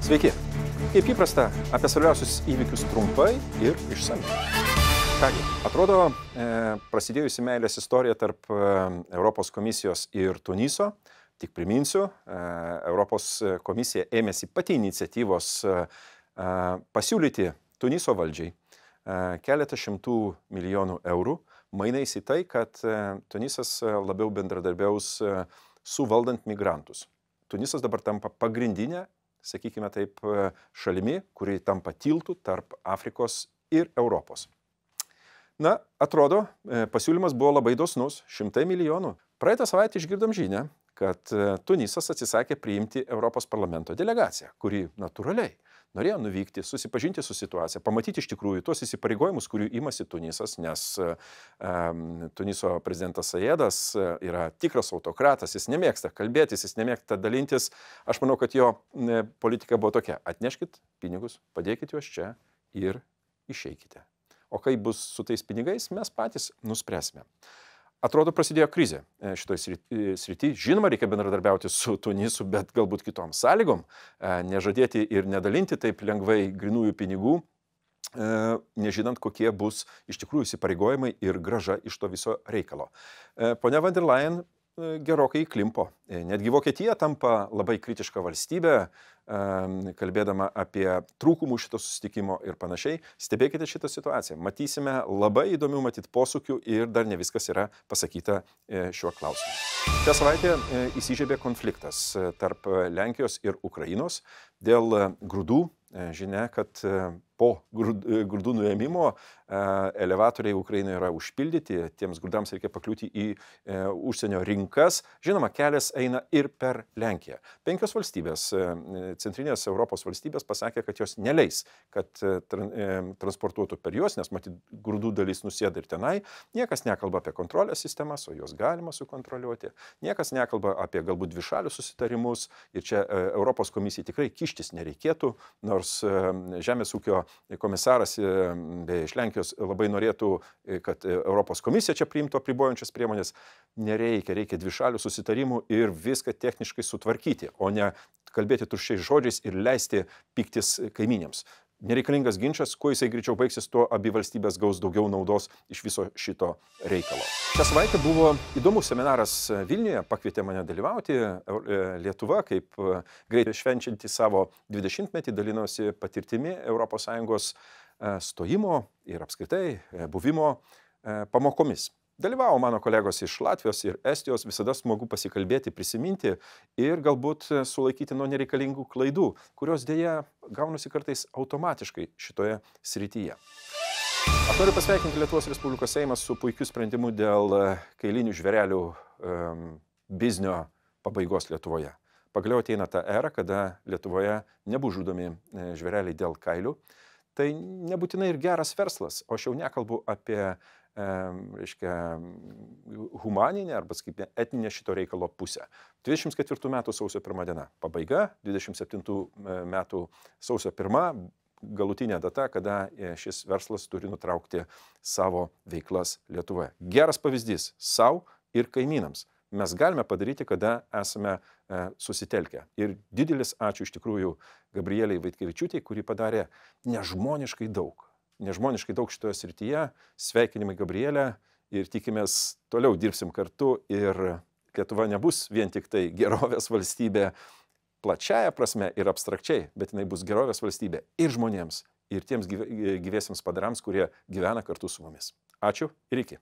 Sveiki. Kaip įprasta, apie svarbiausius įvykius trumpai ir išsamiai. Kągi, atrodo, prasidėjusi meilės istorija tarp Europos komisijos ir Tuniso. Tik priminsiu, Europos komisija ėmėsi pati iniciatyvos pasiūlyti Tuniso valdžiai keletą šimtų milijonų eurų, mainais į tai, kad Tunisas labiau bendradarbiaus suvaldant migrantus. Tunisas dabar tampa pagrindinė, sakykime taip, šalimi, kuri tampa tiltų tarp Afrikos ir Europos. Na, atrodo, pasiūlymas buvo labai dosnus – 100 milijonų. Praeitą savaitę išgirdom žinią, kad Tunisas atsisakė priimti Europos parlamento delegaciją, kuri natūraliai norėjo nuvykti, susipažinti su situacija, pamatyti iš tikrųjų tuos įsipareigojimus, kurių imasi Tunisas, nes Tuniso prezidentas Sajedas yra tikras autokratas, jis nemėgsta kalbėtis, jis nemėgsta dalintis. Aš manau, kad jo politika buvo tokia: atneškit pinigus, padėkit juos čia ir išeikite. O kaip bus su tais pinigais, mes patys nuspręsime. Atrodo, prasidėjo krizė šitoj srity. Žinoma, reikia bendradarbiauti su Tunisu, bet galbūt kitom sąlygom. Nežadėti ir nedalinti taip lengvai grinųjų pinigų, nežinant, kokie bus iš tikrųjų įsipareigojimai ir grąža iš to viso reikalo. Ponia von der Leyen gerokai įklimpo. Netgi Vokietija tampa labai kritiška valstybė, kalbėdama apie trūkumų šito susitikimo ir panašiai. Stebėkite šitą situaciją. Matysime labai įdomių posūkių ir dar ne viskas yra pasakyta šiuo klausimu. Šią savaitę įsižiebė konfliktas tarp Lenkijos ir Ukrainos dėl grūdų. Žinia, kad po grūdų nuėmimo elevatoriai Ukrainoje yra užpildyti, tiems grūdams reikia pakliūti į užsienio rinkas. Žinoma, kelias eina ir per Lenkiją. 5 valstybės, centrinės Europos valstybės, pasakė, kad jos neleis, kad transportuotų per juos, nes matyt, grūdų dalis nusėda ir tenai. Niekas nekalba apie kontrolės sistemas, o jos galima sukontroliuoti. Niekas nekalba apie galbūt dvišalius susitarimus. Ir čia Europos komisijai tikrai kištis nereikėtų, nors Žemės ūkio komisaras iš Lenkijos labai norėtų, kad Europos komisija čia priimtų apribojančias priemonės. Reikia dvišalių susitarimų ir viską techniškai sutvarkyti, o ne kalbėti tuščiais žodžiais ir leisti piktis kaimynėms. Nereikalingas ginčas, kuo jisai greičiau baigsis, tuo abi valstybės gaus daugiau naudos iš viso šito reikalo. Šią savaitę buvo įdomus seminaras Vilniuje, pakvietė mane dalyvauti. Lietuva, kaip greitai švenčianti savo 20-metį, dalinosi patirtimi ES stojimo ir apskritai buvimo pamokomis. Dalyvavo mano kolegos iš Latvijos ir Estijos, visada smagu pasikalbėti, prisiminti ir galbūt sulaikyti nuo nereikalingų klaidų, kurios dėja gaunasi kartais automatiškai šitoje srityje. Aš noriu pasveikinti Lietuvos Respublikos Seimą su puikiu sprendimu dėl kailinių žvėrelių biznio pabaigos Lietuvoje. Pagaliau ateina ta era, kada Lietuvoje nebus žudomi žvėreliai dėl kailių. Tai nebūtinai ir geras verslas, o aš jau nekalbu apie humaninę arba etninę šito reikalo pusę. 24 metų sausio 1 diena pabaiga, 27 metų sausio 1 galutinė data, kada šis verslas turi nutraukti savo veiklas Lietuvoje. Geras pavyzdys sau ir kaimynams. Mes galime padaryti, kada esame susitelkę. Ir didelis ačiū iš tikrųjų Gabrieliai Vaitkevičiūtei, kuri padarė nežmoniškai daug. Nežmoniškai daug šitoje srityje. Sveikinimai Gabrielė ir tikimės toliau dirbsim kartu ir Lietuva nebus vien tik tai gerovės valstybė plačiaja prasme ir abstrakčiai, bet jinai bus gerovės valstybė ir žmonėms, ir tiems gyviesiems padarams, kurie gyvena kartu su mumis. Ačiū ir iki.